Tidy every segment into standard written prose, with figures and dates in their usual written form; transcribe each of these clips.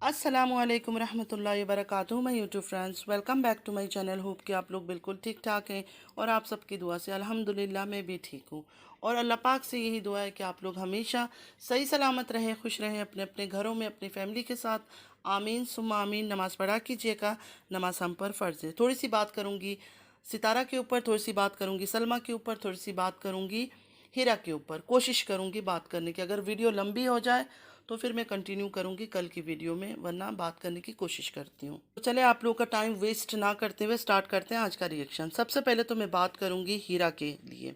अस्सलामु अलैकुम रहमतुल्लाहि व बरकातुहू। मैं YouTube friends, welcome back to my channel. Hope कि आप लोग बिल्कुल ठीक ठाक हैं और आप सबकी दुआ से अल्हम्दुलिल्लाह मैं भी ठीक हूँ। और अल्लाह पाक से यही दुआ है कि आप लोग हमेशा सही सलामत रहें, खुश रहें अपने अपने घरों में अपनी फैमिली के साथ। आमीन सुम्मा आमीन। नमाज़ पढ़ा कीजिएगा, नमाज हम पर फ़र्ज़ है। थोड़ी सी बात करूँगी सितारा के ऊपर, थोड़ी सी बात करूँगी सलमा के ऊपर, थोड़ी सी बात करूँगी हीरा के ऊपर। कोशिश करूँगी बात करने की, अगर वीडियो लंबी हो जाए तो फिर मैं कंटिन्यू करूँगी कल की वीडियो में, वरना बात करने की कोशिश करती हूँ। तो चले आप लोग का टाइम वेस्ट ना करते हुए स्टार्ट करते हैं आज का रिएक्शन। सबसे पहले तो मैं बात करूँगी हीरा के लिए।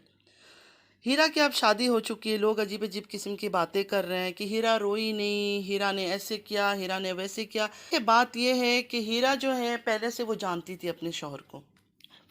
हीरा की अब शादी हो चुकी है, लोग अजीब अजीब किस्म की बातें कर रहे हैं कि हीरा रोई नहीं, हीरा ने ऐसे किया, हीरा ने वैसे किया। ये बात यह है कि हीरा जो है पहले से वो जानती थी अपने शौहर को,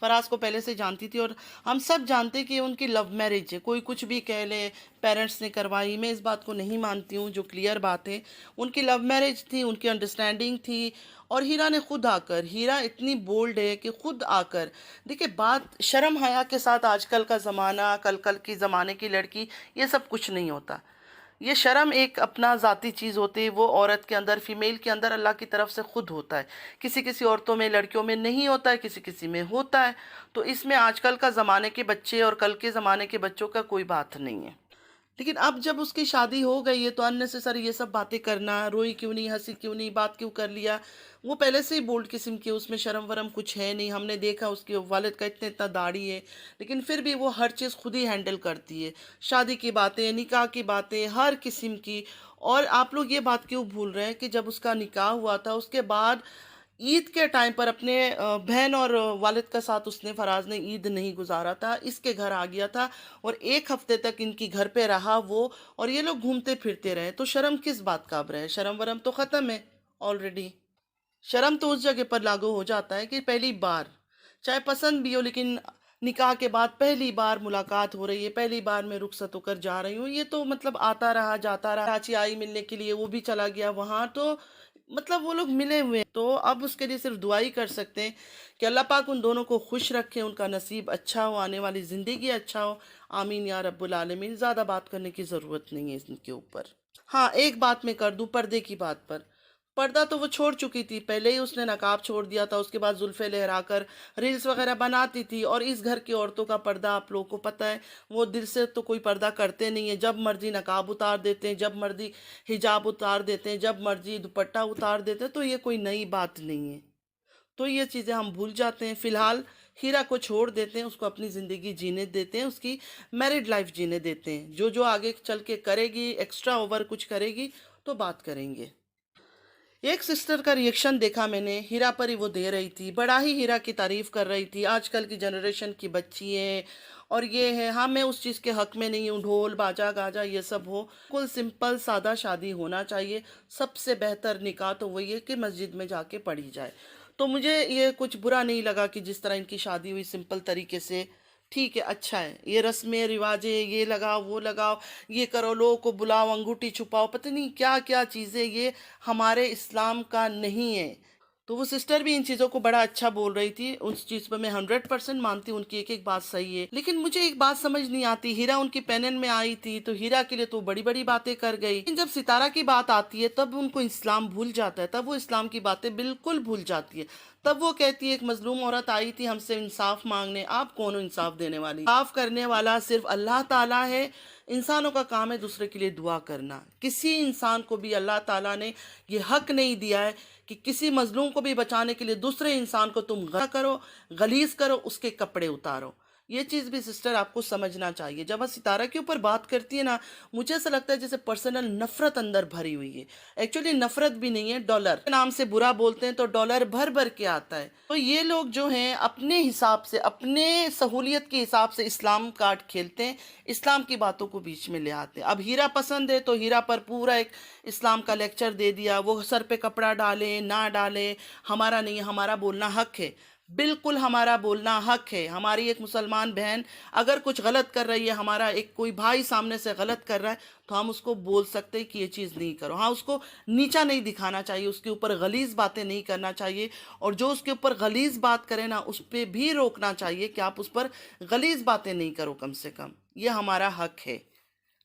फराज को पहले से जानती थी। और हम सब जानते कि उनकी लव मैरिज है, कोई कुछ भी कह ले पेरेंट्स ने करवाई, मैं इस बात को नहीं मानती हूँ। जो क्लियर बात है, उनकी लव मैरिज थी, उनकी अंडरस्टैंडिंग थी। और हीरा ने खुद आकर, हीरा इतनी बोल्ड है कि खुद आकर, देखिए बात शर्म हया के साथ, आजकल का ज़माना, कल कल की ज़माने की लड़की, ये सब कुछ नहीं होता। ये शर्म एक अपना ज़ाती चीज़ होती है, वो औरत के अंदर, फीमेल के अंदर अल्लाह की तरफ से खुद होता है। किसी किसी औरतों में, लड़कियों में नहीं होता है, किसी किसी में होता है। तो इसमें आजकल का ज़माने के बच्चे और कल के ज़माने के बच्चों का कोई बात नहीं है। लेकिन अब जब उसकी शादी हो गई है तो अननेसेसरी ये सब बातें करना, रोई क्यों नहीं, हंसी क्यों नहीं, बात क्यों कर लिया। वो पहले से ही बोल्ड किस्म की, उसमें शर्म वरम कुछ है नहीं। हमने देखा उसके वालिद का इतना इतना दाढ़ी है, लेकिन फिर भी वो हर चीज़ खुद ही हैंडल करती है। शादी की बातें, निकाह की बातें, हर किस्म की। और आप लोग ये बात क्यों भूल रहे हैं कि जब उसका निकाह हुआ था उसके बाद ईद के टाइम पर अपने बहन और वालिद के साथ उसने, फराज ने, ईद नहीं गुजारा था, इसके घर आ गया था। और एक हफ्ते तक इनकी घर पे रहा वो, और ये लोग घूमते फिरते रहे। तो शर्म किस बात का अब रहे, शर्म वरम तो ख़त्म है ऑलरेडी। शर्म तो उस जगह पर लागू हो जाता है कि पहली बार, चाहे पसंद भी हो, लेकिन निकाह के बाद पहली बार मुलाकात हो रही है, पहली बार मैं रुखसत होकर जा रही हूँ, ये तो मतलब आता रहा जाता रहा। चाची आई मिलने के लिए, वो भी चला गया वहाँ। तो मतलब वो लोग मिले हुए हैं, तो अब उसके लिए सिर्फ दुआ ही कर सकते हैं कि अल्लाह पाक उन दोनों को खुश रखे, उनका नसीब अच्छा हो, आने वाली ज़िंदगी अच्छा हो। आमीन या रब्बुल आलमीन। ज़्यादा बात करने की ज़रूरत नहीं है इनके ऊपर। हाँ, एक बात मैं कर दूं पर्दे की बात पर। पर्दा तो वो छोड़ चुकी थी, पहले ही उसने नकाब छोड़ दिया था। उसके बाद जुल्फे लहराकर रील्स वगैरह बनाती थी। और इस घर की औरतों का पर्दा आप लोगों को पता है, वो दिल से तो कोई पर्दा करते नहीं है। जब मर्जी नकाब उतार देते हैं, जब मर्जी हिजाब उतार देते हैं, जब मर्जी दुपट्टा उतार देते हैं। तो ये कोई नई बात नहीं है। तो ये चीज़ें हम भूल जाते हैं। फिलहाल हीरा को छोड़ देते हैं, उसको अपनी ज़िंदगी जीने देते हैं, उसकी मैरिड लाइफ जीने देते हैं। जो जो आगे चल के करेगी, एक्स्ट्रा ओवर कुछ करेगी तो बात करेंगे। एक सिस्टर का रिएक्शन देखा मैंने, हीरा पर ही वो दे रही थी, बड़ा ही हीरा की तारीफ कर रही थी। आजकल की जनरेशन की बच्ची है और ये है। हाँ, मैं उस चीज़ के हक में नहीं हूँ, ढोल बाजा गाजा ये सब हो। कुल सिंपल सादा शादी होना चाहिए। सबसे बेहतर निकाह तो वही है कि मस्जिद में जाके पढ़ी जाए। तो मुझे ये कुछ बुरा नहीं लगा कि जिस तरह इनकी शादी हुई सिंपल तरीके से। ठीक है, अच्छा है। ये रस्में रिवाजें, ये लगाओ वो लगाओ, ये करो, लोगों को बुलाओ, अंगूठी छुपाओ, पता नहीं क्या क्या चीज़ें, ये हमारे इस्लाम का नहीं है। तो वो सिस्टर भी इन चीज़ों को बड़ा अच्छा बोल रही थी। उस चीज़ पर मैं 100% मानती हूँ, उनकी एक एक बात सही है। लेकिन मुझे एक बात समझ नहीं आती, हीरा उनकी पेनन में आई थी तो हीरा के लिए तो बड़ी बड़ी बातें कर गई, लेकिन जब सितारा की बात आती है तब उनको इस्लाम भूल जाता है, तब वो इस्लाम की बातें बिल्कुल भूल जाती है। तब वो कहती है एक मजलूम औरत आई थी हमसे इंसाफ मांगने, आप कौन हो इंसाफ देने वाली? इंसाफ करने वाला सिर्फ अल्लाह ताला है। इंसानों का काम है दूसरे के लिए दुआ करना। किसी इंसान को भी अल्लाह ताला ने ये हक नहीं दिया है कि किसी मजलूम को भी बचाने के लिए दूसरे इंसान को तुम करो, गलीज करो, उसके कपड़े उतारो। ये चीज़ भी सिस्टर आपको समझना चाहिए। जब वह सितारा के ऊपर बात करती है ना, मुझे ऐसा लगता है जैसे पर्सनल नफरत अंदर भरी हुई है। एक्चुअली नफरत भी नहीं है, डॉलर के नाम से बुरा बोलते हैं तो डॉलर भर भर के आता है। तो ये लोग जो हैं अपने हिसाब से, अपने सहूलियत के हिसाब से इस्लाम कार्ड खेलते हैं, इस्लाम की बातों को बीच में ले आते हैं। अब हीरा पसंद है तो हीरा पर पूरा एक इस्लाम का लेक्चर दे दिया। वो सर पे कपड़ा डाले ना डाले हमारा नहीं है, हमारा बोलना हक है। बिल्कुल हमारा बोलना हक है। हमारी एक मुसलमान बहन अगर कुछ गलत कर रही है, हमारा एक कोई भाई सामने से गलत कर रहा है, तो हम उसको बोल सकते हैं कि ये चीज़ नहीं करो। हाँ, उसको नीचा नहीं दिखाना चाहिए, उसके ऊपर गलीज़ बातें नहीं करना चाहिए। और जो उसके ऊपर गलीज़ बात करे ना, उस पर भी रोकना चाहिए कि आप उस पर गलीज़ बातें नहीं करो, कम से कम ये हमारा हक है।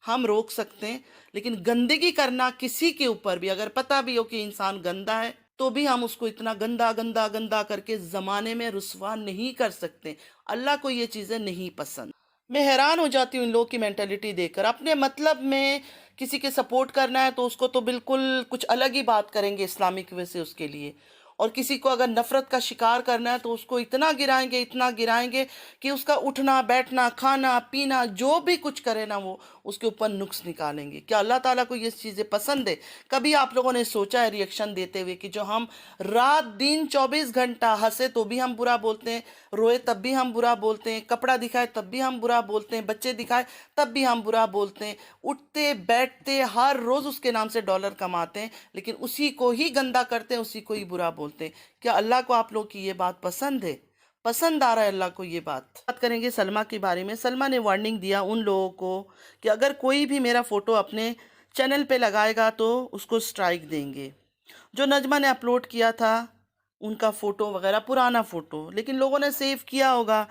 ہم روک سکتے ہیں، لیکن گندگی کرنا کسی کے اوپر بھی، اگر پتہ بھی ہو کہ انسان گندا ہے تو بھی ہم اس کو اتنا گندا گندا گندا کر کے زمانے میں رسوا نہیں کر سکتے۔ اللہ کو یہ چیزیں نہیں پسند۔ میں حیران ہو جاتی ہوں ان لوگوں کی مینٹلٹی دیکھ کر، اپنے مطلب میں کسی کے سپورٹ کرنا ہے تو اس کو تو بالکل کچھ الگ ہی بات کریں گے اسلامک وے سے اس کے لیے، اور کسی کو اگر نفرت کا شکار کرنا ہے تو اس کو اتنا گرائیں گے کہ اس کا اٹھنا بیٹھنا کھانا پینا جو بھی کچھ کرے نا وہ اس کے اوپر نقص نکالیں گے۔ کیا اللہ تعالیٰ کو یہ چیزیں پسند ہے؟ کبھی آپ لوگوں نے سوچا ہے ریئیکشن دیتے ہوئے کہ جو ہم رات دن 24 گھنٹہ ہنسے تو بھی ہم برا بولتے ہیں، روئے تب بھی ہم برا بولتے ہیں، کپڑا دکھائے تب بھی ہم برا بولتے ہیں، بچے دکھائے تب بھی ہم برا بولتے ہیں، اٹھتے بیٹھتے ہر روز اس کے نام سے ڈالر کماتے ہیں، لیکن اسی کو ہی گندا کرتے ہیں، اسی کو ہی برا بولتے ہیں۔ کیا اللہ کو آپ لوگ کی یہ بات پسند ہے؟ پسند آ رہا ہے اللہ کو یہ بات کریں گے سلمہ کے بارے میں۔ سلمہ نے وارننگ دیا ان لوگوں کو کہ اگر کوئی بھی میرا فوٹو اپنے چینل پہ لگائے گا تو اس کو سٹرائک دیں گے۔ جو نجمہ نے اپلوڈ کیا تھا ان کا فوٹو وغیرہ، پرانا فوٹو، لیکن لوگوں نے سیو کیا ہوگا،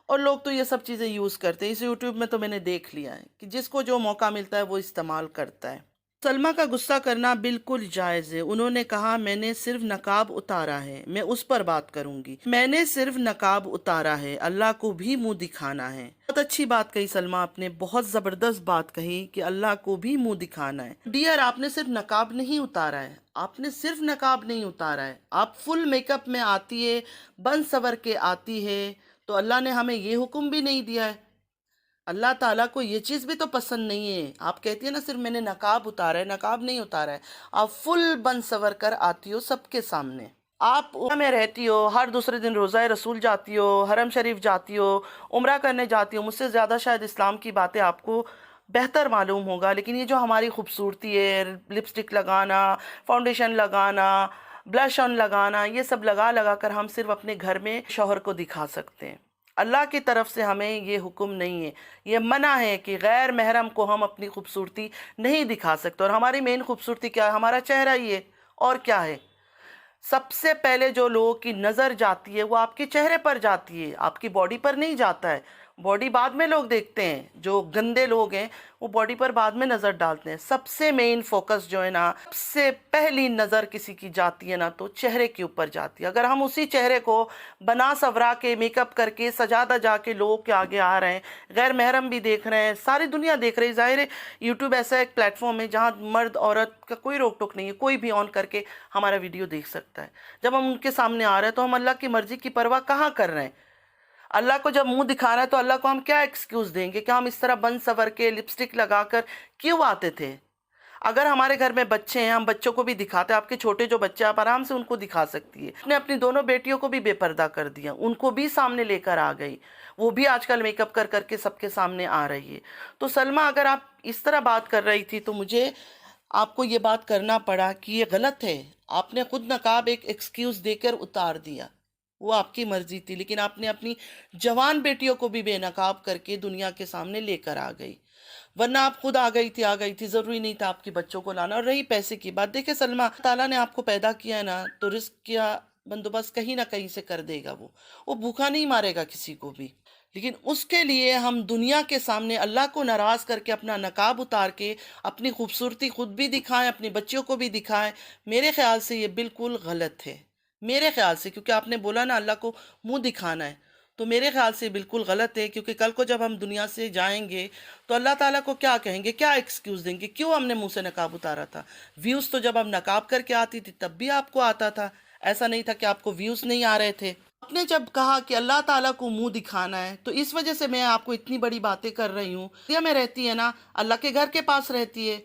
اور لوگ تو یہ سب چیزیں یوز کرتے ہیں۔ اس یوٹیوب میں تو میں نے دیکھ لیا ہے کہ جس کو جو موقع ملتا ہے وہ استعمال کرتا ہے۔ سلمہ کا غصہ کرنا بالکل جائز ہے۔ انہوں نے کہا میں نے صرف نقاب اتارا ہے، میں اس پر بات کروں گی، میں نے صرف نقاب اتارا ہے، اللہ کو بھی منہ دکھانا ہے۔ بہت اچھی بات کہی سلمہ آپ نے، بہت زبردست بات کہی کہ اللہ کو بھی منہ دکھانا ہے۔ ڈیئر، آپ نے صرف نقاب نہیں اتارا ہے، آپ نے صرف نقاب نہیں اتارا ہے، آپ فل میک اپ میں آتی ہے، بن سور کے آتی ہے، تو اللہ نے ہمیں یہ حکم بھی نہیں دیا ہے؟ اللہ تعالیٰ کو یہ چیز بھی تو پسند نہیں ہے۔ آپ کہتی ہیں نا صرف میں نے نقاب اتارا ہے، نقاب نہیں اتارا ہے، آپ فل بن سور کر آتی ہو سب کے سامنے۔ آپ عمرہ میں رہتی ہو، ہر دوسرے دن روزہ رسول جاتی ہو، حرم شریف جاتی ہو، عمرہ کرنے جاتی ہو، مجھ سے زیادہ شاید اسلام کی باتیں آپ کو بہتر معلوم ہوگا، لیکن یہ جو ہماری خوبصورتی ہے، لپسٹک لگانا، فاؤنڈیشن لگانا، بلش آن لگانا، یہ سب لگا لگا کر ہم صرف اپنے گھر میں شوہر کو دکھا سکتے ہیں۔ اللہ کی طرف سے ہمیں یہ حکم نہیں ہے، یہ منع ہے کہ غیر محرم کو ہم اپنی خوبصورتی نہیں دکھا سکتے، اور ہماری مین خوبصورتی کیا ہے؟ ہمارا چہرہ ہی ہے، اور کیا ہے؟ سب سے پہلے جو لوگوں کی نظر جاتی ہے وہ آپ کے چہرے پر جاتی ہے، آپ کی باڈی پر نہیں جاتا ہے۔ باڈی بعد میں لوگ دیکھتے ہیں، جو گندے لوگ ہیں وہ باڈی پر بعد میں نظر ڈالتے ہیں۔ سب سے مین فوکس جو ہے نا، سب سے پہلی نظر کسی کی جاتی ہے نا تو چہرے کے اوپر جاتی ہے۔ اگر ہم اسی چہرے کو بنا سورا کے میک اپ کر کے سجا دجا کے لوگوں کے آگے آ رہے ہیں، غیر محرم بھی دیکھ رہے ہیں، ساری دنیا دیکھ رہی ہے، ظاہر ہے یوٹیوب ایسا ایک پلیٹ فارم ہے جہاں مرد عورت کا کوئی روک ٹوک نہیں ہے، کوئی بھی آن کر کے ہمارا ویڈیو دیکھ سکتا ہے۔ جب ہم ان کے سامنے آ رہے ہیں تو ہم اللہ کی مرضی کی پرواہ کہاں کر رہے ہیں؟ اللہ کو جب منہ دکھا رہا ہے تو اللہ کو ہم کیا ایکسکیوز دیں گے کہ ہم اس طرح بن سور کے لپسٹک لگا کر کیوں آتے تھے؟ اگر ہمارے گھر میں بچے ہیں، ہم بچوں کو بھی دکھاتے ہیں، آپ کے چھوٹے جو بچے آپ آرام سے ان کو دکھا سکتی ہے۔ آپ نے اپنی دونوں بیٹیوں کو بھی بے پردہ کر دیا، ان کو بھی سامنے لے کر آ گئی، وہ بھی آج کل میک اپ کر کر کے سب کے سامنے آ رہی ہے۔ تو سلمہ اگر آپ اس طرح بات کر رہی تھی تو مجھے آپ کو یہ بات کرنا پڑا کہ یہ غلط ہے۔ آپ نے خود نقاب ایک ایکسکیوز دے کر اتار دیا، وہ آپ کی مرضی تھی، لیکن آپ نے اپنی جوان بیٹیوں کو بھی بے نقاب کر کے دنیا کے سامنے لے کر آ گئی، ورنہ آپ خود آ گئی تھی، ضروری نہیں تھا آپ کی بچوں کو لانا۔ اور رہی پیسے کی بات، دیکھیں سلمہ، تعالیٰ نے آپ کو پیدا کیا ہے نا تو رزق کا بندوبست کہیں نہ کہیں سے کر دے گا، وہ بھوکا نہیں مارے گا کسی کو بھی، لیکن اس کے لیے ہم دنیا کے سامنے اللہ کو ناراض کر کے اپنا نقاب اتار کے اپنی خوبصورتی خود بھی دکھائیں، اپنی بچیوں کو بھی دکھائیں، میرے خیال سے یہ بالکل غلط ہے، میرے خیال سے، کیونکہ آپ نے بولا نا اللہ کو منہ دکھانا ہے، تو میرے خیال سے بالکل غلط ہے، کیونکہ کل کو جب ہم دنیا سے جائیں گے تو اللہ تعالیٰ کو کیا کہیں گے، کیا ایکسکیوز دیں گے، کیوں ہم نے منہ سے نقاب اتارا تھا؟ ویوز تو جب ہم نقاب کر کے آتی تھی تب بھی آپ کو آتا تھا، ایسا نہیں تھا کہ آپ کو ویوز نہیں آ رہے تھے۔ آپ نے جب کہا کہ اللہ تعالیٰ کو منہ دکھانا ہے تو اس وجہ سے میں آپ کو اتنی بڑی باتیں کر رہی ہوں۔ دنیا میں رہتی ہے نا، اللہ کے گھر کے پاس رہتی ہے،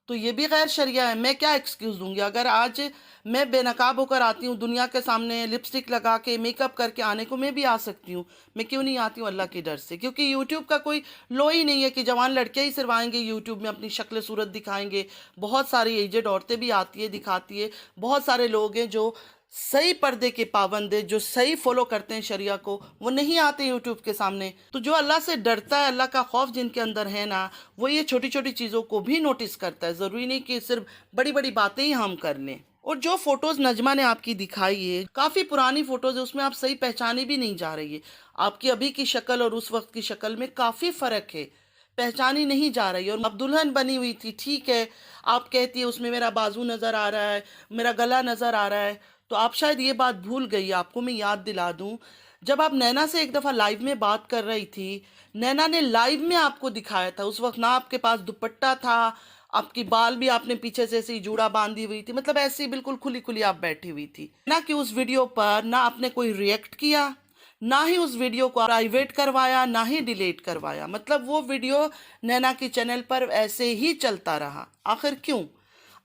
تو یہ بھی غیر شرعیہ ہے، میں کیا ایکسکیوز دوں گی؟ اگر آج میں بے نقاب ہو کر آتی ہوں دنیا کے سامنے، لپسٹک لگا کے میک اپ کر کے آنے کو میں بھی آ سکتی ہوں، میں کیوں نہیں آتی ہوں؟ اللہ کے ڈر سے، کیونکہ یوٹیوب کا کوئی لو ہی نہیں ہے کہ جوان لڑکے ہی صرف آئیں گے یوٹیوب میں اپنی شکل صورت دکھائیں گے، بہت ساری ایجڈ عورتیں بھی آتی ہے دکھاتی ہے، بہت سارے لوگ ہیں جو صحیح پردے کے پابند ہے، جو صحیح فالو کرتے ہیں شریعہ کو، وہ نہیں آتے یوٹیوب کے سامنے۔ تو جو اللہ سے ڈرتا ہے، اللہ کا خوف جن کے اندر ہے نا، وہ یہ چھوٹی چھوٹی چیزوں کو بھی نوٹس کرتا ہے، ضروری نہیں کہ صرف بڑی بڑی باتیں ہی ہم کر لیں۔ اور جو فوٹوز نجمہ نے آپ کی دکھائی ہے، کافی پرانی فوٹوز ہے، اس میں آپ صحیح پہچانی بھی نہیں جا رہی ہے، آپ کی ابھی کی شکل اور اس وقت کی شکل میں کافی فرق ہے۔ पहचानी नहीं जा रही। और अब दुल्हन बनी हुई थी, ठीक है, आप कहती है उसमें मेरा बाजू नज़र आ रहा है, मेरा गला नज़र आ रहा है, तो आप शायद ये बात भूल गई। आपको मैं याद दिला दूं, जब आप नैना से एक दफ़ा लाइव में बात कर रही थी, नैना ने लाइव में आपको दिखाया था, उस वक्त ना आपके पास दुपट्टा था, आपकी बाल भी आपने पीछे से ऐसे ही जूड़ा बांधी हुई थी, मतलब ऐसे ही बिल्कुल खुली खुली आप बैठी हुई थी ना। कि उस वीडियो पर ना आपने कोई रिएक्ट किया, ना ही उस वीडियो को प्राइवेट करवाया, ना ही डिलीट करवाया, मतलब वो वीडियो नैना के चैनल पर ऐसे ही चलता रहा। आखिर क्यों?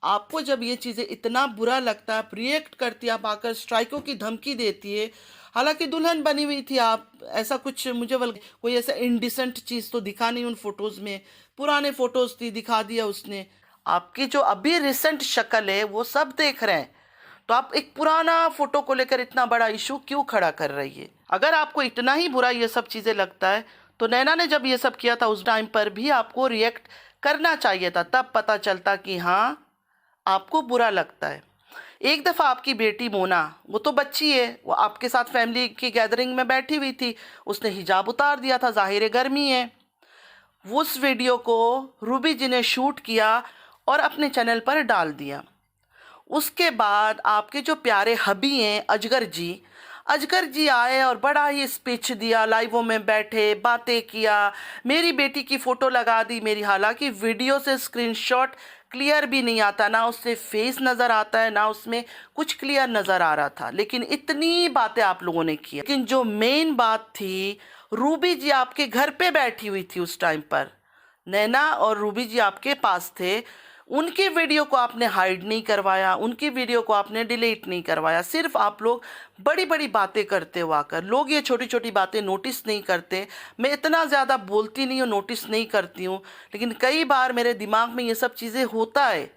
आपको जब ये चीज़ें इतना बुरा लगता है, आप रिएक्ट करती है, आप आकर स्ट्राइकों की धमकी देती है। हालांकि दुल्हन बनी हुई थी आप, ऐसा कुछ मुझे कोई ऐसा इंडिसेंट चीज़ तो दिखा नहीं उन फोटोज़ में, पुराने फोटोज़ थी, दिखा दिया उसने। आपकी जो अभी रिसेंट शक्ल है वो सब देख रहे हैं, तो आप एक पुराना फोटो को लेकर इतना बड़ा इशू क्यों खड़ा कर रही है? अगर आपको इतना ही बुरा ये सब चीज़ें लगता है, तो नैना ने जब ये सब किया था उस टाइम पर भी आपको रिएक्ट करना चाहिए था, तब पता चलता कि हाँ आपको बुरा लगता है। एक दफ़ा आपकी बेटी मोना, वो तो बच्ची है, वो आपके साथ फैमिली की गैदरिंग में बैठी हुई थी, उसने हिजाब उतार दिया था, ज़ाहिर गर्मी है। उस वीडियो को रूबी जी ने शूट किया और अपने चैनल पर डाल दिया। उसके बाद आपके जो प्यारे हबी हैं अजगर जी आए और बड़ा ही स्पीच दिया, लाइवों में बैठे, बातें किया, मेरी बेटी की फ़ोटो लगा दी मेरी। हालांकि वीडियो से स्क्रीनशॉट क्लियर भी नहीं आता, ना उससे फेस नज़र आता है, ना उसमें कुछ क्लियर नज़र आ रहा था, लेकिन इतनी बातें आप लोगों ने की। लेकिन जो मेन बात थी, रूबी जी आपके घर पे बैठी हुई थी उस टाइम पर, नैना और रूबी जी आपके पास थे, उनकी वीडियो को आपने हाइड नहीं करवाया, उनकी वीडियो को आपने डिलीट नहीं करवाया। सिर्फ आप लोग बड़ी बड़ी बातें करते हो आकर, लोग ये छोटी छोटी बातें नोटिस नहीं करते। मैं इतना ज़्यादा बोलती नहीं हूँ, नोटिस नहीं करती हूँ, लेकिन कई बार मेरे दिमाग में ये सब चीज़ें होता है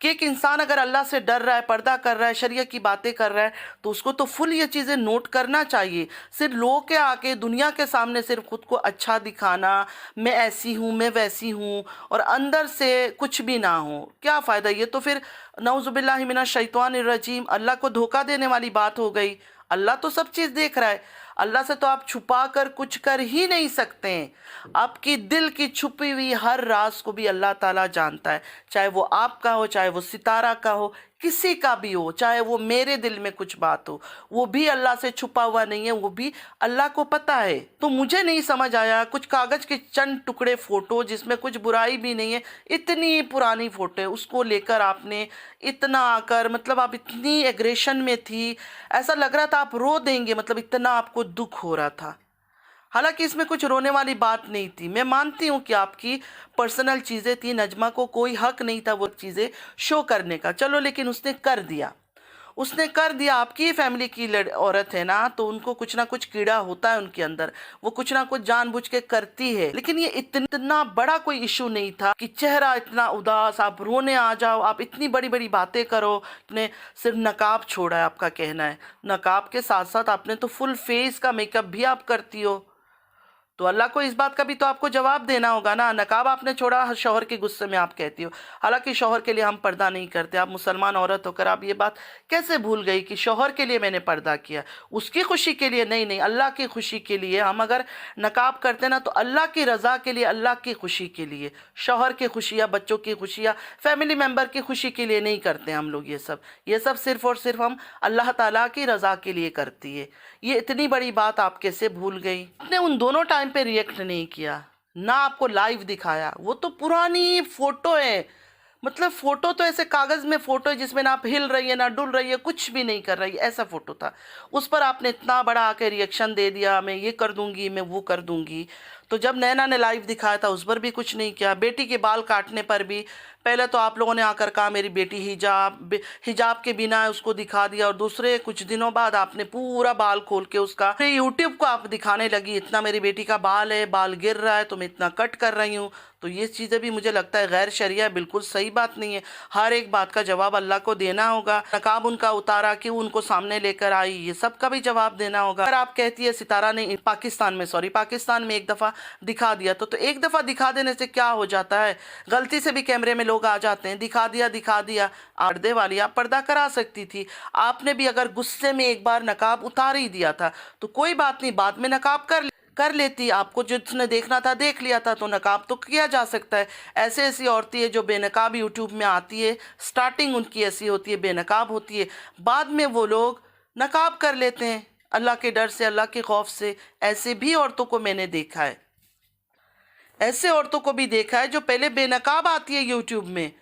कि एक इंसान अगर अल्लाह से डर रहा है, पर्दा कर रहा है, शरिया की बातें कर रहा है, तो उसको तो फुल ये चीज़ें नोट करना चाहिए। सिर्फ लोग के आके दुनिया के सामने सिर्फ खुद को अच्छा दिखाना, मैं ऐसी हूँ, मैं वैसी हूँ, और अंदर से कुछ भी ना हो, क्या फ़ायदा? ये तो फिर नऊज़ुबिल्लाहि मिनश शैतानिर रजीम, अल्लाह को धोखा देने वाली बात हो गई। अल्लाह तो सब चीज़ देख रहा है, अल्लाह से तो आप छुपा कर कुछ कर ही नहीं सकते हैं। आपकी दिल की छुपी हुई हर राज को भी अल्लाह ताला जानता है, चाहे वो आपका हो, चाहे वो सितारा का हो, किसी का भी हो, चाहे वो मेरे दिल में कुछ बात हो, वो भी अल्लाह से छुपा हुआ नहीं है, वो भी अल्लाह को पता है। तो मुझे नहीं समझ आया, कुछ कागज के चंद टुकड़े फोटो जिसमें कुछ बुराई भी नहीं है, इतनी पुरानी फोटो है, उसको लेकर आपने इतना आकर, मतलब आप इतनी एग्रेशन में थी, ऐसा लग रहा था आप रो देंगे, मतलब इतना आपको दुख हो रहा था। हालांकि इसमें कुछ रोने वाली बात नहीं थी। मैं मानती हूँ कि आपकी पर्सनल चीज़ें थी, नजमा को कोई हक नहीं था वो चीज़ें शो करने का, चलो, लेकिन उसने कर दिया, उसने कर दिया। आपकी फैमिली की औरत है ना, तो उनको कुछ ना कुछ कीड़ा होता है उनके अंदर, वो कुछ ना कुछ जानबूझ के करती है। लेकिन ये इतना बड़ा कोई इशू नहीं था कि चेहरा इतना उदास, आप रोने आ जाओ, आप इतनी बड़ी बड़ी बातें करो। आपने सिर्फ नकाब छोड़ा है, आपका कहना है, नकाब के साथ साथ आपने तो फुल फेस का मेकअप भी आप करती हो, तो अल्लाह को इस बात का भी तो आपको जवाब देना होगा ना। नकाब आपने छोड़ा, शौहर के गुस्से में आप कहती हो, हालांकि शौहर के लिए हम पर्दा नहीं करते। आप मुसलमान औरत होकर आप ये बात कैसे भूल गई कि शौहर के लिए मैंने पर्दा किया, उसकी खुशी के लिए नहीं, नहीं, अल्लाह की खुशी के लिए। हम अगर नकाब करते ना तो अल्लाह की रज़ा के लिए, अल्लाह की खुशी के लिए, शौहर की खुशी या बच्चों की खुशी या फैमिली मेम्बर की खुशी के लिए नहीं करते हम लोग। ये सब सिर्फ और सिर्फ हम अल्लाह ताला की रज़ा के लिए करती है। ये इतनी बड़ी बात आप कैसे भूल गई? आपने उन दोनों टाइम पे रिएक्ट नहीं किया, ना आपको लाइव दिखाया, वो तो पुरानी फोटो है, मतलब फोटो तो ऐसे कागज में फोटो है जिसमें ना आप हिल रही है, ना डुल रही है, कुछ भी नहीं कर रही है, ऐसा फोटो था। उस पर आपने इतना बड़ा आके रिएक्शन दे दिया, मैं ये कर दूंगी, मैं वो कर दूंगी। तो जब नैना ने लाइव दिखाया था उस पर भी कुछ नहीं किया। बेटी के बाल काटने पर भी पहले तो आप लोगों ने आकर कहा मेरी बेटी हिजाब के बिना है, उसको दिखा दिया, और दूसरे कुछ दिनों बाद आपने पूरा बाल खोल के उसका यूट्यूब को आप दिखाने लगी, इतना मेरी बेटी का बाल है, बाल गिर रहा है तो मैं इतना कट कर रही हूँ। तो ये चीज़ें भी मुझे लगता है गैर शरिया, बिल्कुल सही बात नहीं है। हर एक बात का जवाब अल्लाह को देना होगा। नकाब उनका उतारा, क्यों उनको सामने लेकर आई, ये सब का भी जवाब देना होगा। अगर आप कहती है सितारा ने पाकिस्तान में एक दफ़ा दिखा दिया, तो एक दफ़ा दिखा देने से क्या हो जाता है? गलती से भी कैमरे में लोग आ जाते हैं, दिखा दिया। पर्दे वाली आप पर्दा करा सकती थी। आपने भी अगर गुस्से में एक बार नकाब उतार ही दिया था तो कोई बात नहीं, बाद में नकाब कर लेती, आपको जिसने देखना था देख लिया था, तो नकाब तो किया जा सकता है। ऐसे ऐसी औरतें हैं जो बेनकाब यूट्यूब में आती है, स्टार्टिंग उनकी ऐसी होती है, बेनकाब होती है, बाद में वो लोग नकाब कर लेते हैं अल्लाह के डर से, अल्लाह के खौफ से। ऐसे भी औरतों को मैंने देखा है, ऐसे औरतों को भी देखा है जो पहले बेनकाब आती है यूट्यूब में,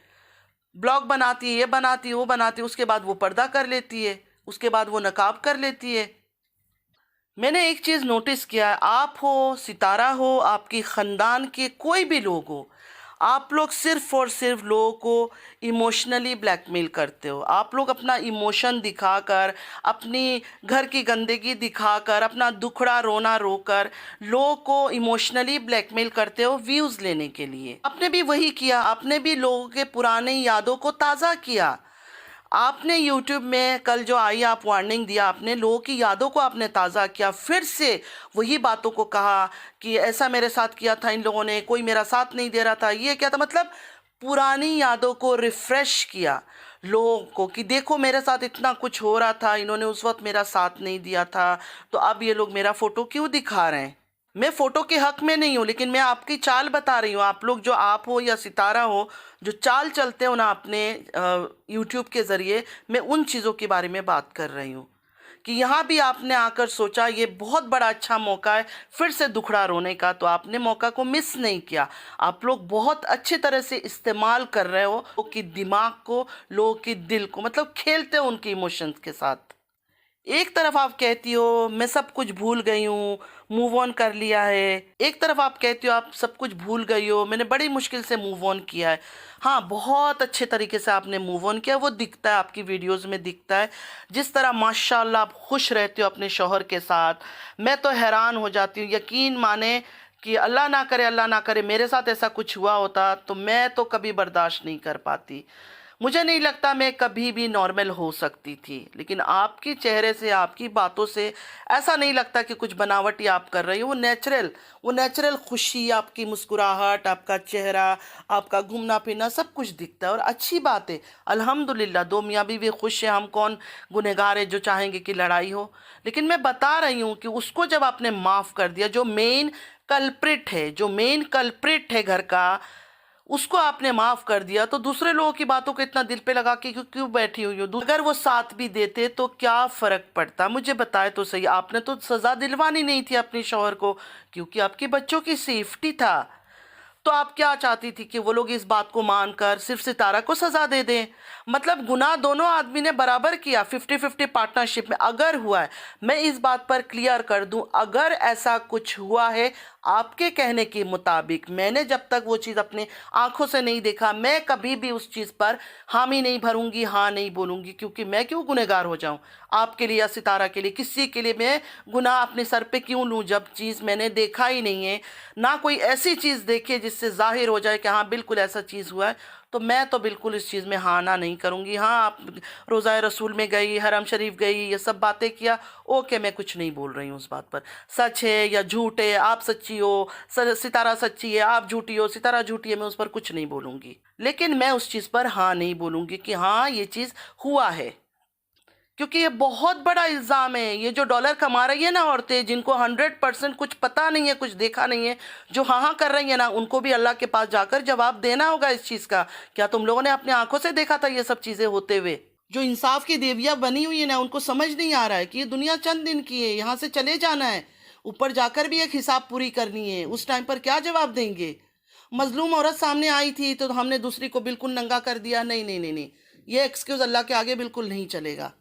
ब्लॉग बनाती है, ये बनाती है, वो बनाती है, उसके बाद वो पर्दा कर लेती है, उसके बाद वो नकाब कर लेती है। मैंने एक चीज़ नोटिस किया है, आप हो, सितारा हो, आपकी ख़ानदान के कोई भी लोग हो, आप लोग सिर्फ और सिर्फ लोगों को इमोशनली ब्लैकमेल करते हो। आप लोग अपना इमोशन दिखाकर, अपनी घर की गंदगी दिखाकर, अपना दुखड़ा रोना रोकर लोगों को इमोशनली ब्लैकमेल करते हो व्यूज़ लेने के लिए। आपने भी वही किया, आपने भी लोगों के पुराने यादों को ताज़ा किया। आपने YouTube में कल जो आई आप वार्निंग दिया, आपने लोगों की यादों को आपने ताज़ा किया, फिर से वही बातों को कहा कि ऐसा मेरे साथ किया था इन लोगों ने, कोई मेरा साथ नहीं दे रहा था, ये क्या था, मतलब पुरानी यादों को रिफ़्रेश किया लोगों को कि देखो मेरे साथ इतना कुछ हो रहा था, इन्होंने उस वक्त मेरा साथ नहीं दिया था, तो अब ये लोग मेरा फ़ोटो क्यों दिखा रहे हैं। मैं फ़ोटो के हक़ में नहीं हूँ, लेकिन मैं आपकी चाल बता रही हूँ। आप लोग जो आप हो या सितारा हो, जो चाल चलते हो ना अपने यूट्यूब के ज़रिए, मैं उन चीज़ों के बारे में बात कर रही हूँ कि यहाँ भी आपने आकर सोचा ये बहुत बड़ा अच्छा मौका है फिर से दुखड़ा रोने का, तो आपने मौका को मिस नहीं किया। आप लोग बहुत अच्छी तरह से इस्तेमाल कर रहे हो लोगों की दिमाग को, लोगों की दिल को, मतलब खेलते हो उनके इमोशंस के साथ। एक तरफ आप कहती हो मैं सब कुछ भूल गई हूँ, मूव ऑन कर लिया है, एक तरफ आप कहती हो आप सब कुछ भूल गई हो, मैंने बड़ी मुश्किल से मूव ऑन किया है। हाँ, बहुत अच्छे तरीके से आपने मूव ऑन किया, वो दिखता है आपकी वीडियोस में, दिखता है जिस तरह माशाल्लाह आप खुश रहते हो अपने शौहर के साथ। मैं तो हैरान हो जाती हूँ, यकीन माने कि अल्लाह ना करे, अल्लाह ना करे मेरे साथ ऐसा कुछ हुआ होता तो मैं तो कभी बर्दाश्त नहीं कर पाती। मुझे नहीं लगता मैं कभी भी नॉर्मल हो सकती थी, लेकिन आपके चेहरे से, आपकी बातों से ऐसा नहीं लगता कि कुछ बनावटी आप कर रही हो। वो नेचुरल खुशी, आपकी मुस्कुराहट, आपका चेहरा, आपका घूमना फिरना सब कुछ दिखता है, और अच्छी बात है। अल्हम्दुलिल्लाह, दो मियाँ बीवी खुश हैं, हम कौन गुनहगार है जो चाहेंगे कि लड़ाई हो। लेकिन मैं बता रही हूँ कि उसको जब आपने माफ़ कर दिया, जो मेन कल्प्रिट है, जो मेन कल्प्रिट है घर का, उसको आपने माफ कर दिया, तो दूसरे लोगों की बातों को इतना दिल पे लगा के क्यों बैठी हुई हो। अगर वो साथ भी देते तो क्या फर्क पड़ता, मुझे बताए तो सही। आपने तो सजा दिलवानी नहीं थी अपने शौहर को, क्योंकि आपके बच्चों की सेफ्टी था। तो आप क्या चाहती थी कि वो लोग इस बात को मानकर सिर्फ सितारा को सजा दे दें। मतलब गुनाह दोनों आदमी ने बराबर किया, 50-50 पार्टनरशिप में अगर हुआ है। मैं इस बात पर क्लियर कर दूं, अगर ऐसा कुछ हुआ है आपके कहने के मुताबिक, मैंने जब तक वो चीज़ अपने आंखों से नहीं देखा, मैं कभी भी उस चीज़ पर हामी नहीं भरूंगी, हाँ नहीं बोलूंगी, क्योंकि मैं क्यों गुनहगार हो जाऊं आपके लिए या सितारा के लिए, किसी के लिए मैं गुनाह अपने सर पे क्यों लूं जब चीज़ मैंने देखा ही नहीं है, ना कोई ऐसी चीज़ देखी जिससे जाहिर हो जाए कि हाँ बिल्कुल ऐसा चीज़ हुआ है। तो मैं तो बिल्कुल इस चीज़ में हाँ ना नहीं करूँगी। हाँ, आप रोज़ा रसूल में गई, हरम शरीफ गई, ये सब बातें किया, ओके, मैं कुछ नहीं बोल रही हूँ उस बात पर। सच है या झूठ है, आप सच्ची हो, सितारा सच्ची है, आप झूठी हो, सितारा झूठी है, मैं उस पर कुछ नहीं बोलूँगी। लेकिन मैं उस चीज़ पर हाँ नहीं बोलूँगी कि हाँ ये चीज़ हुआ है, क्योंकि ये बहुत बड़ा इल्ज़ाम है। ये जो डॉलर कमा रही है ना औरतें, जिनको 100% कुछ पता नहीं है, कुछ देखा नहीं है, जो हाँ हाँ कर रही है ना, उनको भी अल्लाह के पास जाकर जवाब देना होगा इस चीज़ का। क्या तुम लोगों ने अपनी आंखों से देखा था ये सब चीज़ें होते हुए? जो इंसाफ की देवियाँ बनी हुई है ना, उनको समझ नहीं आ रहा है कि ये दुनिया चंद दिन की है, यहाँ से चले जाना है, ऊपर जाकर भी एक हिसाब पूरी करनी है। उस टाइम पर क्या जवाब देंगे? मजलूम औरत सामने आई थी तो हमने दूसरी को बिल्कुल नंगा कर दिया, नहीं नहीं नहीं नहीं, ये एक्सक्यूज़ अल्लाह के आगे बिल्कुल नहीं चलेगा।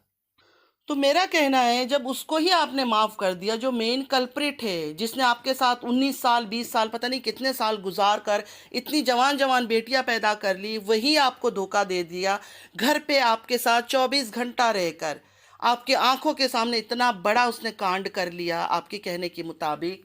तो मेरा कहना है, जब उसको ही आपने माफ़ कर दिया जो मेन कल्प्रिट है, जिसने आपके साथ 19 साल 20 साल पता नहीं कितने साल गुजार कर इतनी जवान जवान बेटियां पैदा कर ली, वही आपको धोखा दे दिया, घर पे आपके साथ 24 घंटा रहकर आपके आंखों के सामने इतना बड़ा उसने कांड कर लिया आपके कहने के मुताबिक,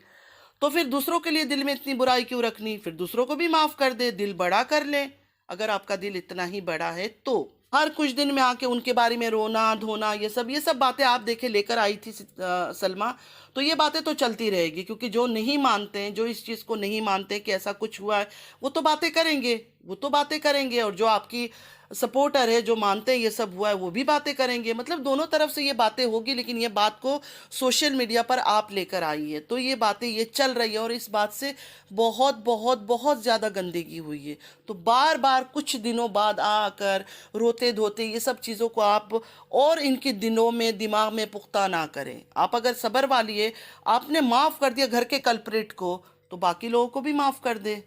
तो फिर दूसरों के लिए दिल में इतनी बुराई क्यों रखनी? फिर दूसरों को भी माफ़ कर दे, दिल बड़ा कर ले। अगर आपका दिल इतना ही बड़ा है तो हर कुछ दिन में आके उनके बारे में रोना धोना, ये सब बातें आप देखे लेकर आई थी सलमा, तो ये बातें तो चलती रहेगी, क्योंकि जो नहीं मानते हैं, जो इस चीज़ को नहीं मानते कि ऐसा कुछ हुआ है, वो तो बातें करेंगे। वो तो बातें करेंगे, और जो आपकी सपोर्टर है, जो मानते हैं ये सब हुआ है, वो भी बातें करेंगे। मतलब दोनों तरफ से ये बातें होगी, लेकिन ये बात को सोशल मीडिया पर आप लेकर आई है, तो ये बातें ये चल रही है, और इस बात से बहुत बहुत बहुत ज़्यादा गंदगी हुई है। तो बार बार कुछ दिनों बाद आकर रोते धोते ये सब चीज़ों को आप और इनके दिनों में, दिमाग में पुख्ता ना करें। आप अगर सब्र वाली है, आपने माफ़ कर दिया घर के कल्प्रिट को, तो बाकी लोगों को भी माफ़ कर दे।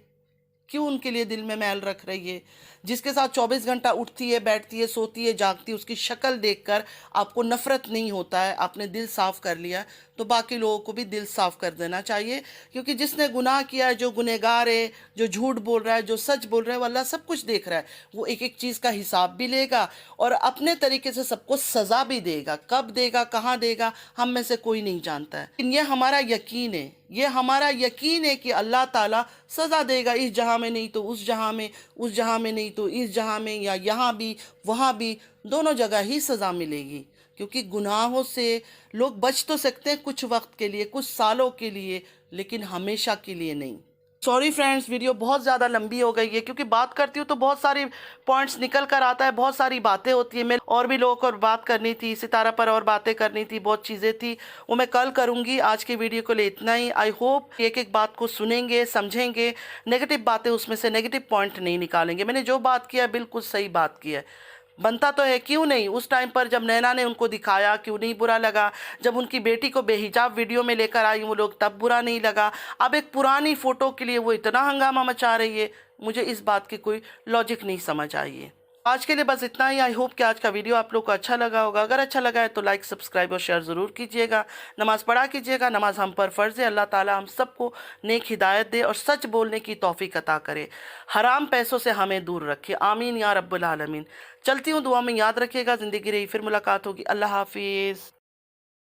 क्यों उनके लिए दिल में मैल रख रही है? जिसके साथ 24 घंटा उठती है, बैठती है, सोती है, जागती है, उसकी शक्ल देखकर आपको नफरत नहीं होता है, आपने दिल साफ कर लिया, तो बाकी लोगों को भी दिल साफ कर देना चाहिए। क्योंकि जिसने गुनाह किया है, जो गुनहगार है, जो झूठ बोल रहा है, जो सच बोल रहा है, वो अल्लाह सब कुछ देख रहा है। वो एक एक चीज़ का हिसाब भी लेगा और अपने तरीके से सबको सज़ा भी देगा। कब देगा, कहाँ देगा, हम में से कोई नहीं जानता है, लेकिन ये हमारा यकीन है, ये हमारा यकीन है कि अल्लाह ताला सज़ा देगा, इस जहाँ में नहीं तो उस जहाँ में, उस जहाँ में नहीं तो इस जहाँ में, या यहाँ भी वहाँ भी, दोनों जगह ही सज़ा मिलेगी। क्योंकि गुनाहों से लोग बच तो सकते हैं कुछ वक्त के लिए, कुछ सालों के लिए, लेकिन हमेशा के लिए नहीं। सॉरी फ्रेंड्स, वीडियो बहुत ज़्यादा लंबी हो गई है, क्योंकि बात करती हूँ तो बहुत सारी पॉइंट्स निकल कर आता है, बहुत सारी बातें होती है। मैं और भी लोगों को बात करनी थी, सितारा पर और बातें करनी थी, बहुत चीज़ें थी, वो मैं कल करूँगी। आज की वीडियो को लिए इतना ही। आई होप एक एक बात को सुनेंगे, समझेंगे, नेगेटिव बातें उसमें से नेगेटिव पॉइंट नहीं निकालेंगे। मैंने जो बात किया बिल्कुल सही बात की है, बनता तो है, क्यों नहीं। उस टाइम पर जब नैना ने उनको दिखाया, क्यों नहीं बुरा लगा? जब उनकी बेटी को बेहिजाब वीडियो में लेकर आई वो लोग, तब बुरा नहीं लगा? अब एक पुरानी फ़ोटो के लिए वो इतना हंगामा मचा रही है, मुझे इस बात की कोई लॉजिक नहीं समझ आई है। आज के लिए बस इतना ही। आई होप कि आज का वीडियो आप लोग को अच्छा लगा होगा। अगर अच्छा लगा है तो लाइक, सब्सक्राइब और शेयर ज़रूर कीजिएगा। नमाज़ पढ़ा कीजिएगा, नमाज हम पर फ़र्ज़ है। अल्लाह ताला हम सबको नेक हिदायत दे और सच बोलने की तौफीक अता करे, हराम पैसों से हमें दूर रखे। आमीन या रब्बुल आलमीन। चलती हूँ, दुआ में याद रखिएगा। ज़िंदगी रही फिर मुलाकात होगी। अल्लाह हाफिज़।